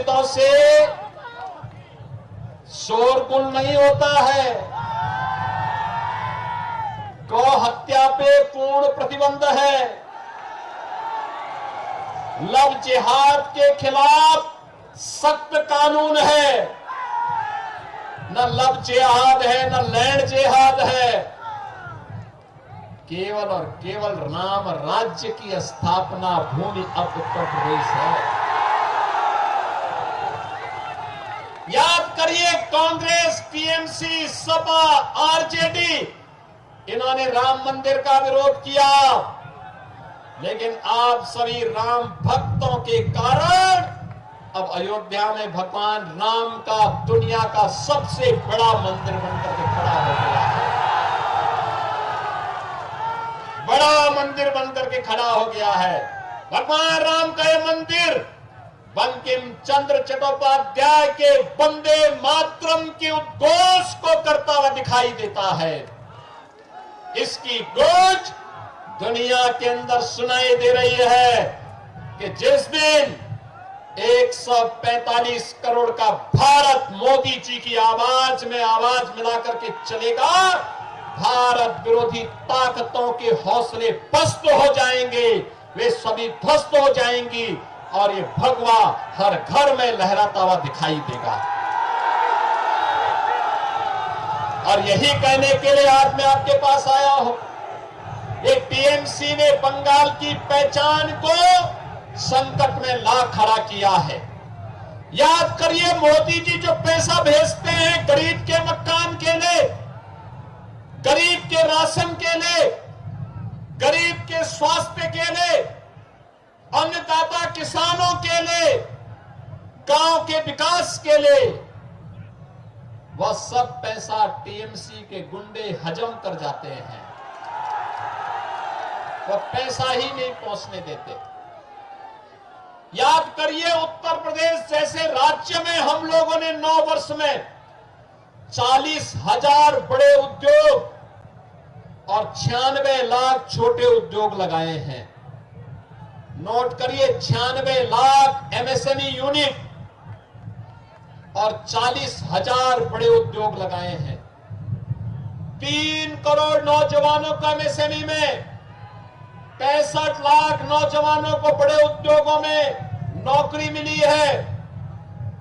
मस्जिदों से शोरगुल नहीं होता है। गौ हत्या पे पूर्ण प्रतिबंध है। लव जिहाद के खिलाफ सख्त कानून है। न लव जिहाद है, न लैंड जिहाद है। केवल और केवल राम राज्य की स्थापना भूमि अब उत्तर प्रदेश है। याद करिए, कांग्रेस, टीएमसी, सपा, आरजेडी, इन्होंने राम मंदिर का विरोध किया, लेकिन आप सभी राम भक्तों के कारण अब अयोध्या में भगवान राम का दुनिया का सबसे बड़ा मंदिर बनकर के खड़ा हो गया है। बड़ा मंदिर बनकर के खड़ा हो गया है। भगवान राम का यह मंदिर बंकिम चंद्र चट्टोपाध्याय के वंदे मातरम के उद्घोष को करता हुआ दिखाई देता है। इसकी गूंज दुनिया के अंदर सुनाई दे रही है कि जिस दिन 145 करोड़ का भारत मोदी जी की आवाज में आवाज मिलाकर के चलेगा, भारत विरोधी ताकतों के हौसले पस्त हो जाएंगे, वे सभी ध्वस्त हो जाएंगी और ये भगवा हर घर में लहराता हुआ दिखाई देगा। और यही कहने के लिए आज मैं आपके पास आया हूं। एक टीएमसी ने बंगाल की पहचान को संकट में ला खड़ा किया है। याद करिए, मोदी जी जो पैसा भेजते हैं गरीब के मकान के लिए, गरीब के राशन के लिए, गरीब के स्वास्थ्य के लिए, अन्नदाता किसानों के लिए, गांव के विकास के लिए, वह सब पैसा टीएमसी के गुंडे हजम कर जाते हैं। वह पैसा ही नहीं पहुंचने देते। याद करिए, उत्तर प्रदेश जैसे राज्य में हम लोगों ने 9 वर्ष में 40,000 बड़े उद्योग और 96 लाख छोटे उद्योग लगाए हैं। नोट करिए, 96 लाख एमएसएमई यूनिट और 40,000 बड़े उद्योग लगाए हैं। 3 करोड़ नौजवानों का एमएसएमई में, 65 लाख नौजवानों को बड़े उद्योगों में नौकरी मिली है।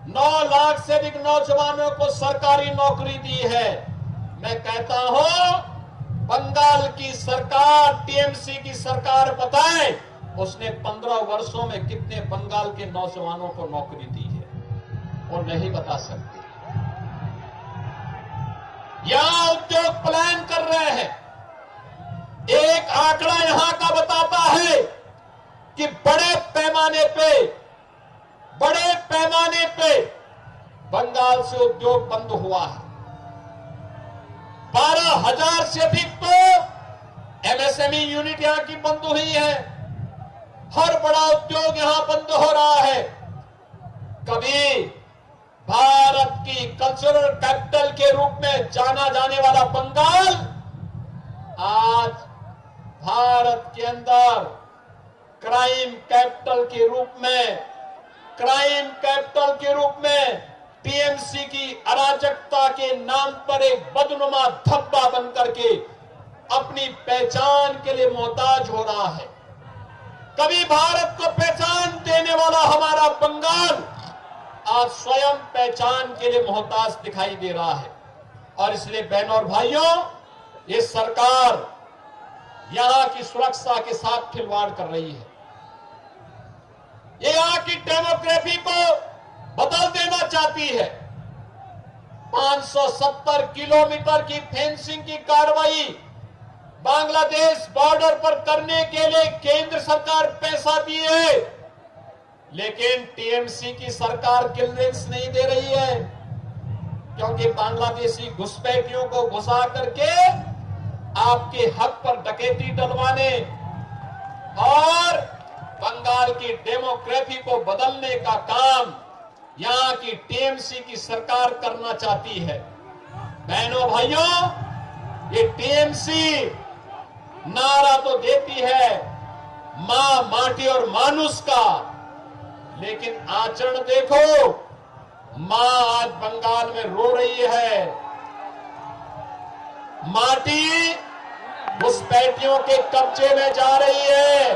9 लाख से अधिक नौजवानों को सरकारी नौकरी दी है। मैं कहता हूं, बंगाल की सरकार, टीएमसी की सरकार बताए उसने 15 वर्षों में कितने बंगाल के नौजवानों को नौकरी दी है, वो नहीं बता सकती। यहां उद्योग प्लान कर रहे हैं। एक आंकड़ा यहां का बताता है कि बड़े पैमाने पे बंगाल से उद्योग बंद हुआ है। 12,000 से अधिक तो एमएसएमई यूनिट यहां की बंद हुई है। हर बड़ा उद्योग यहां बंद हो रहा है। कभी भारत की कल्चरल कैपिटल के रूप में जाना जाने वाला बंगाल आज भारत के अंदर क्राइम कैपिटल के रूप में टीएमसी की अराजकता के नाम पर एक बदनुमा धब्बा बनकर के अपनी पहचान के लिए मोहताज हो रहा है। कभी भारत को पहचान देने वाला हमारा बंगाल आज स्वयं पहचान के लिए मोहताज दिखाई दे रहा है। और इसलिए बहनों और भाइयों, ये सरकार यहां की सुरक्षा के साथ खिलवाड़ कर रही है। ये यहां की डेमोग्राफी को बदल देना चाहती है। 570 किलोमीटर की फेंसिंग की कार्रवाई बांग्लादेश बॉर्डर पर करने के लिए केंद्र सरकार पैसा दी है, लेकिन टीएमसी की सरकार क्लियरेंस नहीं दे रही है, क्योंकि बांग्लादेशी घुसपैठियों को घुसा करके आपके हक पर डकैती डलवाने और बंगाल की डेमोग्राफी को बदलने का काम यहां की टीएमसी की सरकार करना चाहती है। बहनों भाइयों, ये टीएमसी नारा तो देती है मां, माटी और मानुष का, लेकिन आचरण देखो, मां आज बंगाल में रो रही है। माटी घुसपैठियों के कब्जे में जा रही है।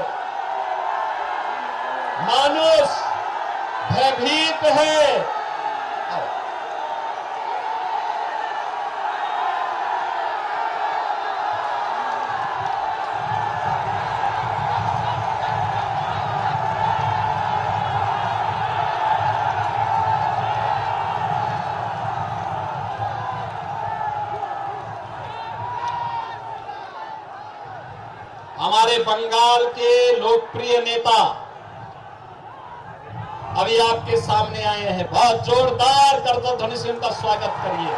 मानुष भयभीत है। हमारे बंगाल के लोकप्रिय नेता अभी आपके सामने आए हैं। बहुत जोरदार करतब ध्वनि से उनका स्वागत करिए।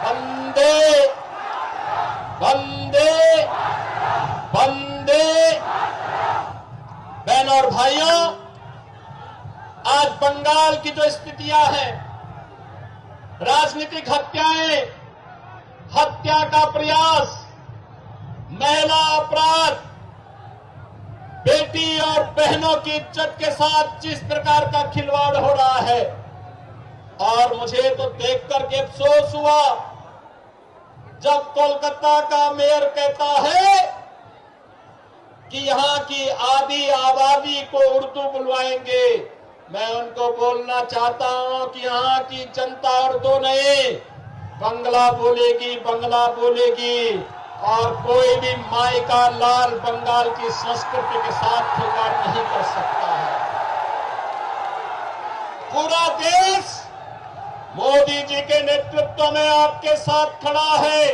वंदे वंदे वंदे। बहनों और भाइयों, आज बंगाल की जो स्थितियां हैं, राजनीतिक हत्याएं, हत्या का प्रयास, महिला अपराध, बेटी और बहनों की इज्जत के साथ जिस प्रकार का खिलवाड़ हो रहा है, और मुझे तो देख करके अफसोस हुआ जब कोलकाता का मेयर कहता है कि यहां की आधी आबादी को उर्दू बुलवाएंगे। मैं उनको बोलना चाहता हूं कि यहां की जनता उर्दू नहीं, बंगला बोलेगी, बंगला बोलेगी, और कोई भी माई का लाल बंगाल की संस्कृति के साथ खिलवाड़ नहीं कर सकता है। पूरा देश मोदी जी के नेतृत्व में आपके साथ खड़ा है।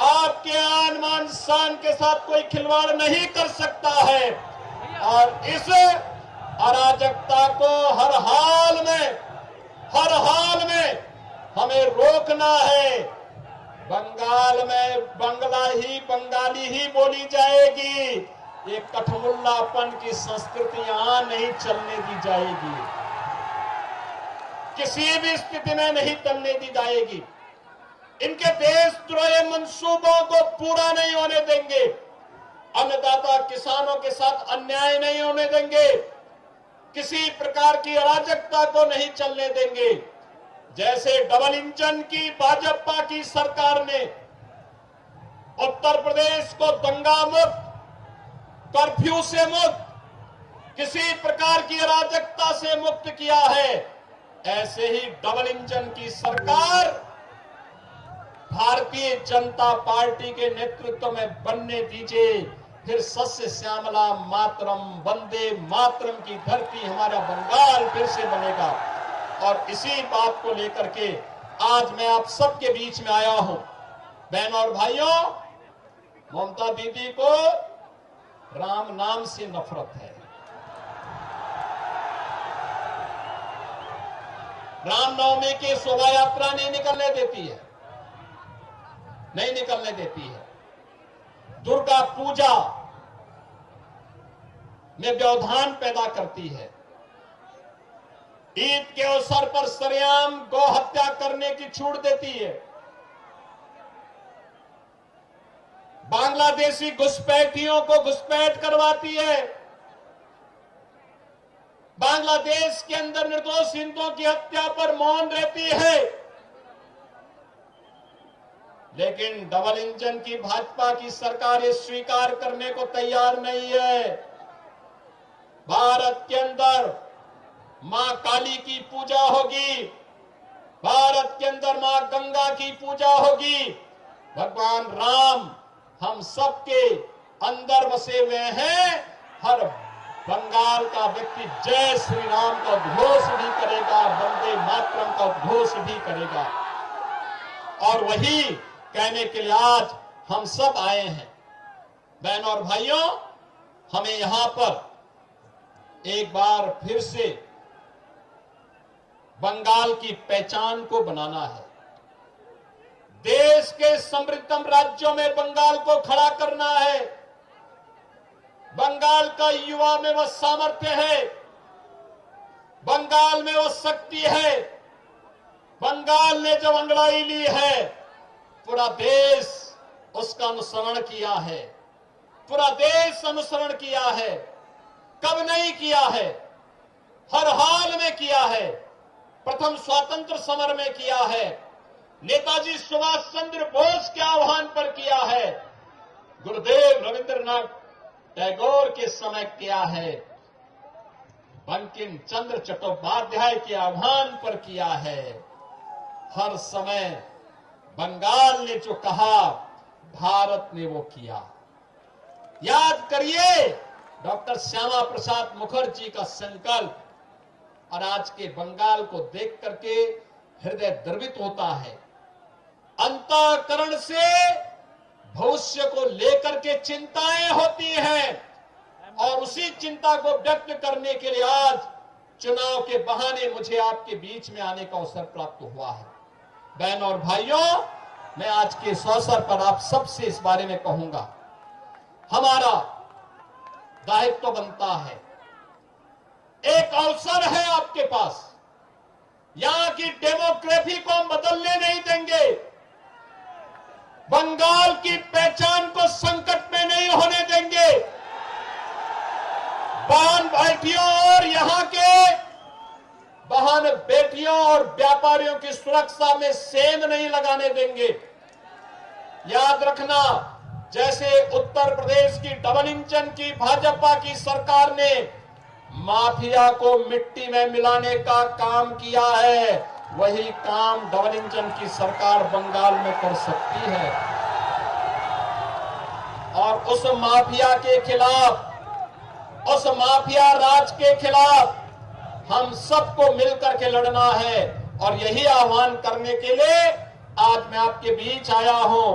आपके आन मान शान के साथ कोई खिलवाड़ नहीं कर सकता है, और इस अराजकता को हर हाल में हमें रोकना है। बंगाल में बंगाली ही बोली जाएगी। ये कठमुल्लापन की संस्कृति यहां नहीं चलने दी जाएगी, किसी भी स्थिति में नहीं चलने दी जाएगी। इनके देशद्रोही मंसूबों को पूरा नहीं होने देंगे। अन्नदाता किसानों के साथ अन्याय नहीं होने देंगे। किसी प्रकार की अराजकता को नहीं चलने देंगे। जैसे डबल इंजन की भाजपा की सरकार ने उत्तर प्रदेश को दंगा मुक्त, कर्फ्यू से मुक्त, किसी प्रकार की अराजकता से मुक्त किया है, ऐसे ही डबल इंजन की सरकार भारतीय जनता पार्टी के नेतृत्व में बनने दीजिए। फिर सस्य श्यामला मातरम, वंदे मातरम की धरती हमारा बंगाल फिर से बनेगा। और इसी बात को लेकर के आज मैं आप सबके बीच में आया हूं। बहनों और भाइयों, ममता दीदी को राम नाम से नफरत है। रामनवमी की शोभा यात्रा नहीं निकलने देती है, नहीं निकलने देती है। दुर्गा पूजा में व्यवधान पैदा करती है। ईद के अवसर पर सरेआम गौ हत्या करने की छूट देती है। बांग्लादेशी घुसपैठियों को घुसपैठ करवाती है। बांग्लादेश के अंदर निर्दोष हिंदुओं की हत्या पर मौन रहती है। लेकिन डबल इंजन की भाजपा की सरकार ये स्वीकार करने को तैयार नहीं है। भारत के अंदर मां काली की पूजा होगी, भारत के अंदर मां गंगा की पूजा होगी। भगवान राम हम सबके अंदर बसे हुए हैं। हर बंगाल का व्यक्ति जय श्री राम का उद्घोष भी करेगा, वंदे मातरम का उद्घोष भी करेगा। और वही कहने के लिए आज हम सब आए हैं। बहनों और भाइयों, हमें यहां पर एक बार फिर से बंगाल की पहचान को बनाना है। देश के समृद्धतम राज्यों में बंगाल को खड़ा करना है। बंगाल का युवा में वह सामर्थ्य है, बंगाल में वह शक्ति है। बंगाल ने जब अंगड़ाई ली है, पूरा देश उसका अनुसरण किया है, पूरा देश अनुसरण किया है। कब नहीं किया है? हर हाल में किया है। प्रथम स्वतंत्र समर में किया है, नेताजी सुभाष चंद्र बोस के आह्वान पर किया है, गुरुदेव रविंद्रनाथ टैगोर के समय किया है, बंकिम चंद्र चट्टोपाध्याय के आह्वान पर किया है। हर समय बंगाल ने जो कहा, भारत ने वो किया। याद करिए डॉक्टर श्यामा प्रसाद मुखर्जी का संकल्प, और आज के बंगाल को देख करके हृदय द्रवित होता है। अंतःकरण से भविष्य को लेकर के चिंताएं होती हैं, और उसी चिंता को व्यक्त करने के लिए आज चुनाव के बहाने मुझे आपके बीच में आने का अवसर प्राप्त हुआ है। बहनों और भाइयों, मैं आज के इस अवसर पर आप सबसे इस बारे में कहूंगा, हमारा दायित्व बनता है, एक अवसर है आपके पास, यहां की डेमोग्राफी को हम बदलने नहीं देंगे, बंगाल की पहचान को संकट में नहीं होने देंगे, बहन बेटियों और यहां के बहन बेटियों और व्यापारियों की सुरक्षा में सेंध नहीं लगाने देंगे। याद रखना, जैसे उत्तर प्रदेश की डबल इंजन की भाजपा की सरकार ने माफिया को मिट्टी में मिलाने का काम किया है, वही काम डबल इंजन की सरकार बंगाल में कर सकती है। और उस माफिया के खिलाफ, उस माफिया राज के खिलाफ हम सबको मिलकर के लड़ना है, और यही आह्वान करने के लिए आज मैं आपके बीच आया हूं।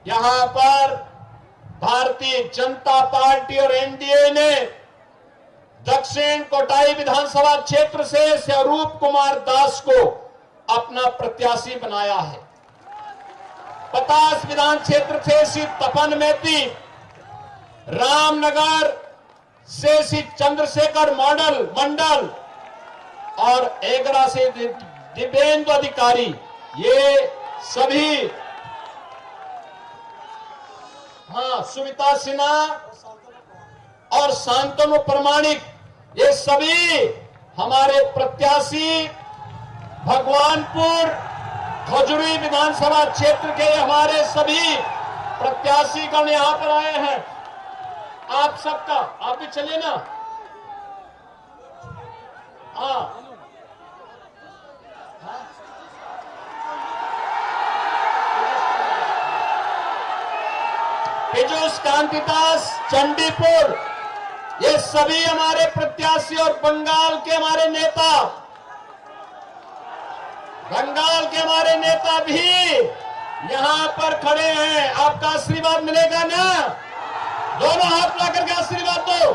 यहां पर भारतीय जनता पार्टी और एनडीए ने दक्षिण कोटाई विधानसभा क्षेत्र से स्वरूप कुमार दास को अपना प्रत्याशी बनाया है। 50 विधान क्षेत्र से श्री तपन मेहती, रामनगर से श्री चंद्रशेखर मंडल और एगरा से दिव्येंदु अधिकारी, ये सभी, सुमिता सिन्हा और शांतनु प्रमाणिक, ये सभी हमारे प्रत्याशी भगवानपुर खजुरी विधानसभा क्षेत्र के हमारे सभी प्रत्याशीगण यहां पर आए हैं। आप सबका, आप भी चलिए ना। पीयूष कांतिदास चंडीपुर, ये सभी हमारे प्रत्याशी और बंगाल के हमारे नेता, बंगाल के हमारे नेता भी यहां पर खड़े हैं। आपका आशीर्वाद मिलेगा ना? दोनों हाथ ला करके आशीर्वाद दो,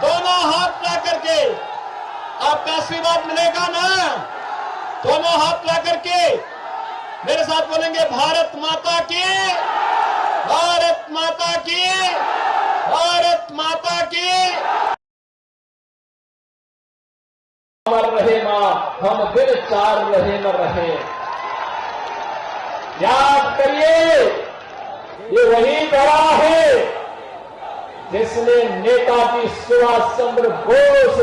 दोनों हाथ ला करके, आपका आशीर्वाद मिलेगा ना? दोनों हाथ ला करके मेरे साथ बोलेंगे, भारत माता की, भारत माता की, भारत माता की। अमर रहे मां, हम दिल चार रहे न रहे। याद करिए, ये वही दवा है जिसने नेताजी सुभाष चंद्र बोस